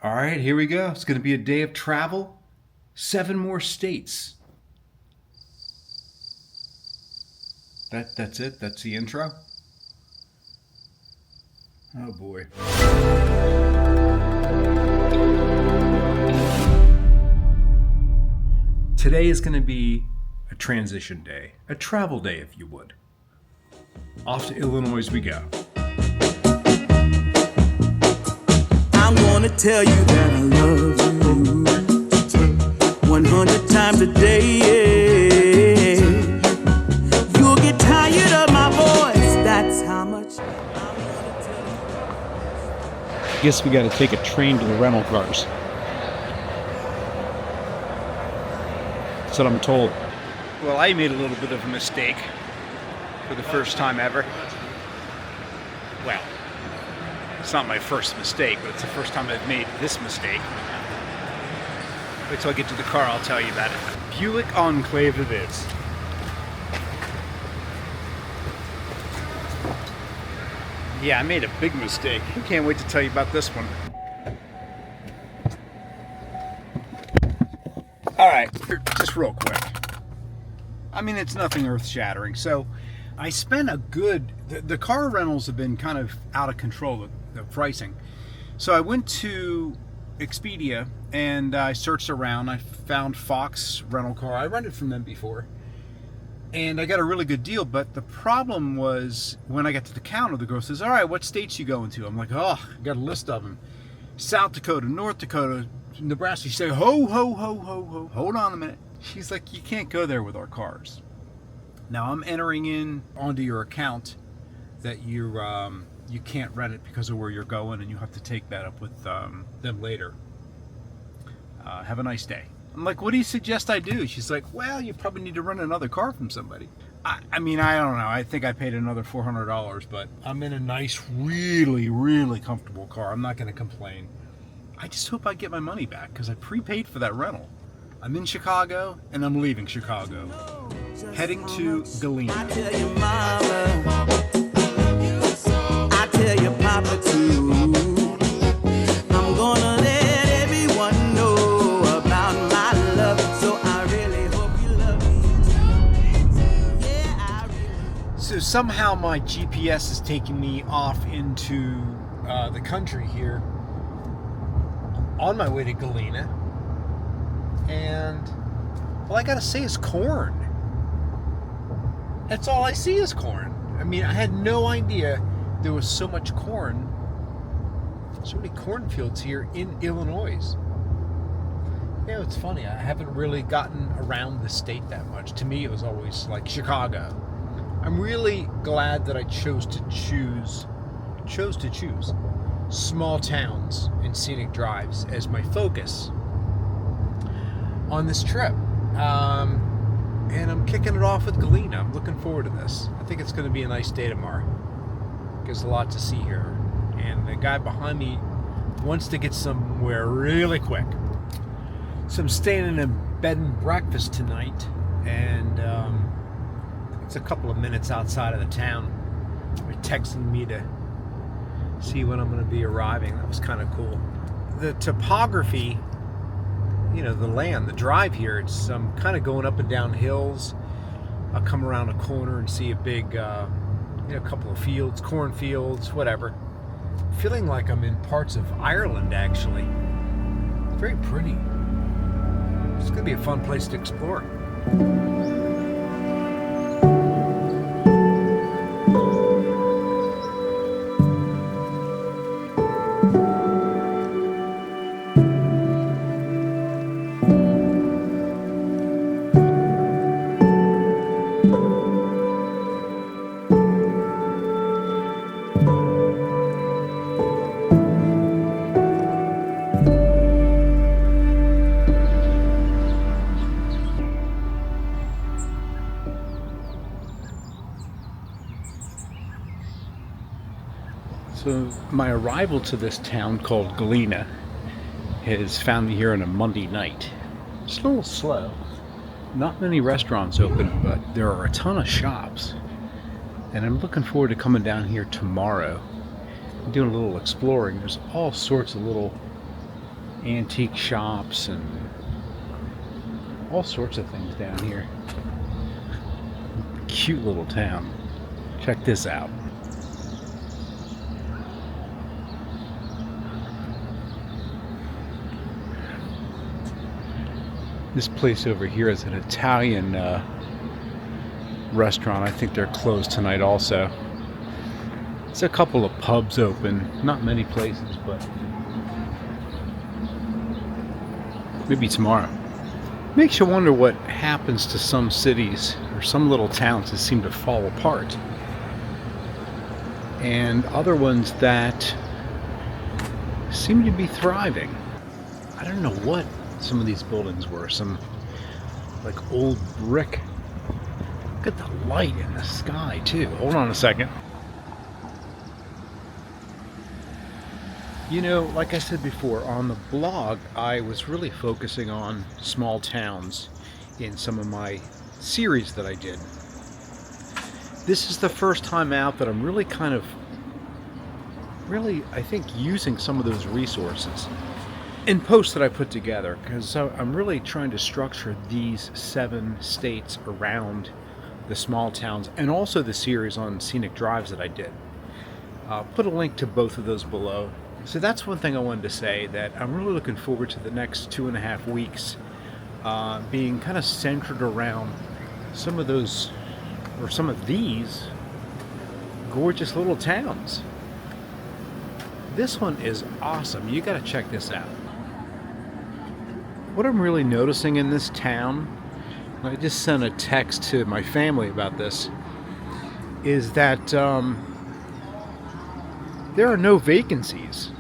All right, here we go. It's going to be a day of travel, 7 more states. That's it. That's the intro. Oh boy. Today is going to be a transition day, a travel day, if you would. Off to Illinois we go. I'm gonna tell you that I love you 100 times a day. You'll get tired of my voice. That's how much Guess we gotta take a train to the rental cars. That's what I'm told. Well, I made a little bit of a mistake for the first time ever. Well, it's not my first mistake, but it's the first time I've made this mistake. Wait till I get to the car, I'll tell you about it. Buick Enclave it is. Yeah, I made a big mistake. I can't wait to tell you about this one. Alright, just real quick. I mean, it's nothing earth-shattering. So, I spent a good... The car rentals have been kind of out of control, the pricing. So I went to Expedia and I searched around. I found Fox Rental Car. I rented from them before. And I got a really good deal, but the problem was when I got to the counter, the girl says, all right, what states you going to? I'm like, oh, I got a list of them. South Dakota, North Dakota, Nebraska. She said, ho, ho, ho, ho, ho. Hold on a minute. She's like, you can't go there with our cars. Now I'm entering in onto your account that you can't rent it because of where you're going, and you have to take that up with them later. Have a nice day. I'm like, what do you suggest I do? She's like, well, you probably need to rent another car from somebody. I mean, I don't know. I think I paid another $400, but I'm in a nice, really, really comfortable car. I'm not going to complain. I just hope I get my money back because I prepaid for that rental. I'm in Chicago, and I'm leaving Chicago. Heading to Galena. I tell you mama, I tell you papa too. I'm gonna let everyone know about my love, so I really hope you love me too. Yeah, I really. So somehow my GPS is taking me off into the country here on my way to Galena. And all I gotta say is corn. That's all I see is corn. I mean, I had no idea there was so much corn, so many cornfields here in Illinois. You know, it's funny, I haven't really gotten around the state that much. To me, it was always like Chicago. I'm really glad that I chose to choose small towns and scenic drives as my focus on this trip. And I'm kicking it off with Galena. I'm looking forward to this. I think it's going to be a nice day tomorrow. There's a lot to see here. And the guy behind me wants to get somewhere really quick. So I'm staying in a bed and breakfast tonight. And it's a couple of minutes outside of the town. They're texting me to see when I'm going to be arriving. That was kind of cool. The topography, you know, the land, the drive here, it's kind of going up and down hills. I'll come around a corner and see a big, couple of fields, cornfields, whatever. Feeling like I'm in parts of Ireland, actually. Very pretty. It's going to be a fun place to explore. So my arrival to this town called Galena has found me here on a Monday night. It's a little slow. Not many restaurants open, but there are a ton of shops. And I'm looking forward to coming down here tomorrow and doing a little exploring. There's all sorts of little antique shops and all sorts of things down here. Cute little town. Check this out. This place over here is an Italian restaurant. I think they're closed tonight also. It's a couple of pubs open. Not many places, but maybe tomorrow. Makes you wonder what happens to some cities or some little towns that seem to fall apart. And other ones that seem to be thriving. I don't know what some of these buildings were. Some like old brick. Look at the light in the sky too. Hold on a second. You know, like I said before, on the blog, I was really focusing on small towns in some of my series that I did. This is the first time out that I'm really I think, using some of those resources in posts that I put together, because I'm really trying to structure these 7 states around the small towns, and also the series on scenic drives that I did. Put a link to both of those below. So that's one thing I wanted to say, that I'm really looking forward to the next 2.5 weeks being kind of centered around some of those, or some of these gorgeous little towns. This one is awesome. You got to check this out. What I'm really noticing in this town, I just sent a text to my family about this, is that there are no vacancies.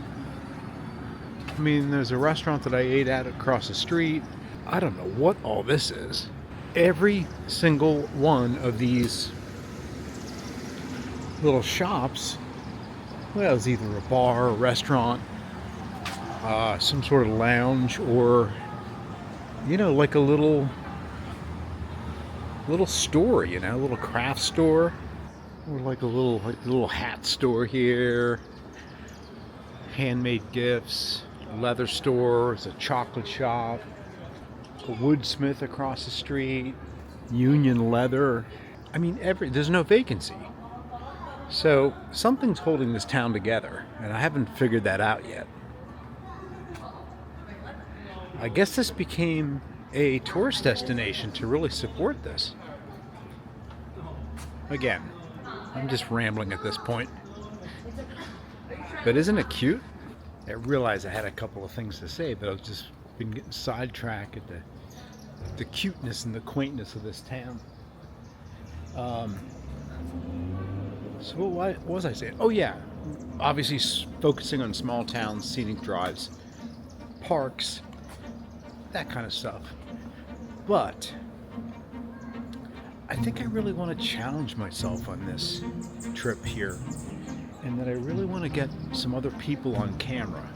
I mean, there's a restaurant that I ate at across the street. I don't know what all this is. Every single one of these little shops, well, it's either a bar, a restaurant, some sort of lounge, or, you know, like a little store, you know, a little craft store, or like a little hat store here, handmade gifts, leather store, there's a chocolate shop, a woodsmith across the street, Union Leather. I mean, there's no vacancy. So something's holding this town together, and I haven't figured that out yet. I guess this became a tourist destination to really support this. Again, I'm just rambling at this point. But isn't it cute? I realized I had a couple of things to say, but I've just been getting sidetracked at the cuteness and the quaintness of this town. So what was I saying? Oh yeah, obviously focusing on small towns, scenic drives, parks, that kind of stuff. But I think I really want to challenge myself on this trip here, and that I really want to get some other people on camera.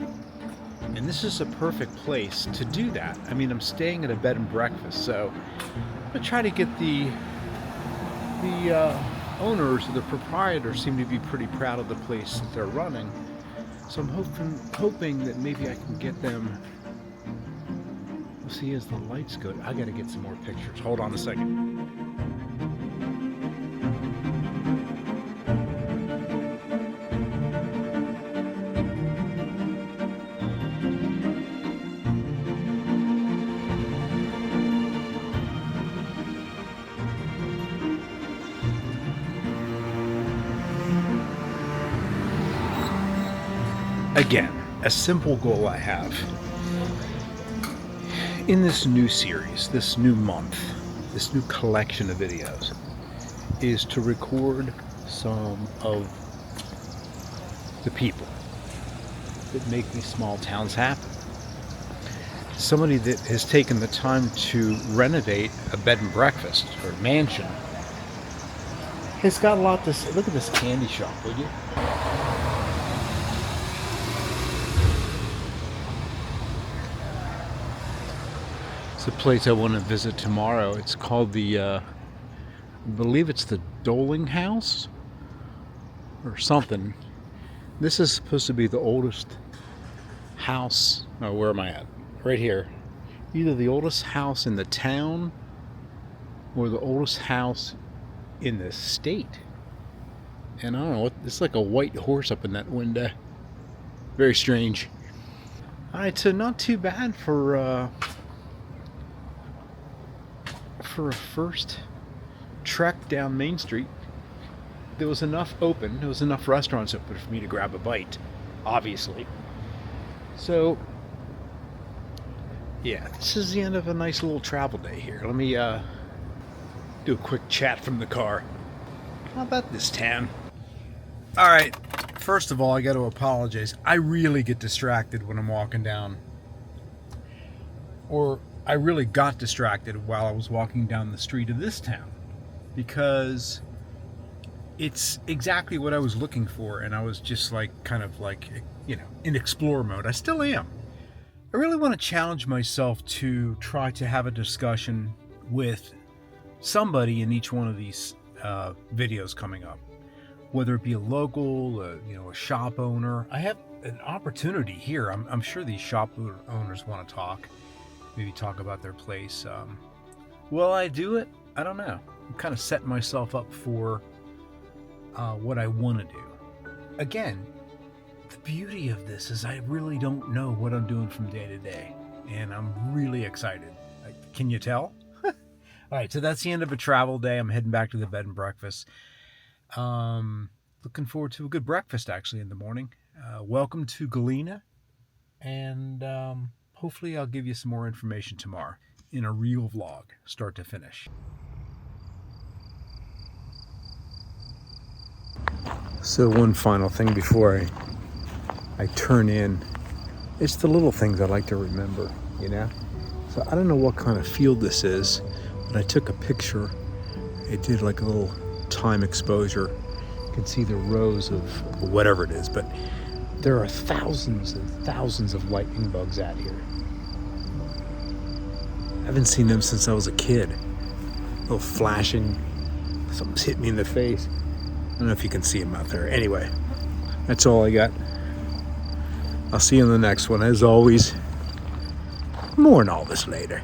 And this is a perfect place to do that. I mean, I'm staying at a bed and breakfast, so I'm gonna try to get the owners or the proprietors seem to be pretty proud of the place that they're running. So I'm hoping that maybe I can get them. We'll see as the lights go. I gotta get some more pictures. Hold on a second. Again, a simple goal I have in this new series, this new month, this new collection of videos, is to record some of the people that make these small towns happen. Somebody that has taken the time to renovate a bed and breakfast or mansion has got a lot to say. Look at this candy shop, would you? It's a place I want to visit tomorrow. It's called I believe it's the Doling House or something. This is supposed to be the oldest house. Oh, where am I at? Right here. Either the oldest house in the town or the oldest house in the state. And I don't know what, it's like a white horse up in that window. Very strange. Alright, so not too bad for a first trek down Main Street. There was enough open, there was enough restaurants open for me to grab a bite, obviously. So, yeah, this is the end of a nice little travel day here. Let me do a quick chat from the car. How about this town? Alright, first of all, I got to apologize. I really get distracted when I'm walking down. Or I really got distracted while I was walking down the street of this town. Because it's exactly what I was looking for, and I was just like, kind of like, you know, in explorer mode. I still am. I really want to challenge myself to try to have a discussion with somebody in each one of these videos coming up. Whether it be a local, you know, a shop owner. I have an opportunity here. I'm sure these shop owners want to talk. Maybe talk about their place. Will I do it? I don't know. I'm kind of setting myself up for what I want to do. Again, the beauty of this is I really don't know what I'm doing from day to day. And I'm really excited. Can you tell? All right, so that's the end of a travel day. I'm heading back to the bed and breakfast. Looking forward to a good breakfast actually in the morning. Welcome to Galena, and hopefully I'll give you some more information tomorrow in a real vlog, start to finish. So one final thing before I turn in, it's the little things I like to remember, you know? So I don't know what kind of field this is, but I took a picture. It did like a little time exposure. You can see the rows of whatever it is, but there are thousands and thousands of lightning bugs out here. I haven't seen them since I was a kid. A little flashing, something's hit me in the face. I don't know if you can see them out there. Anyway, that's all I got. I'll see you in the next one. As always, more on all this later.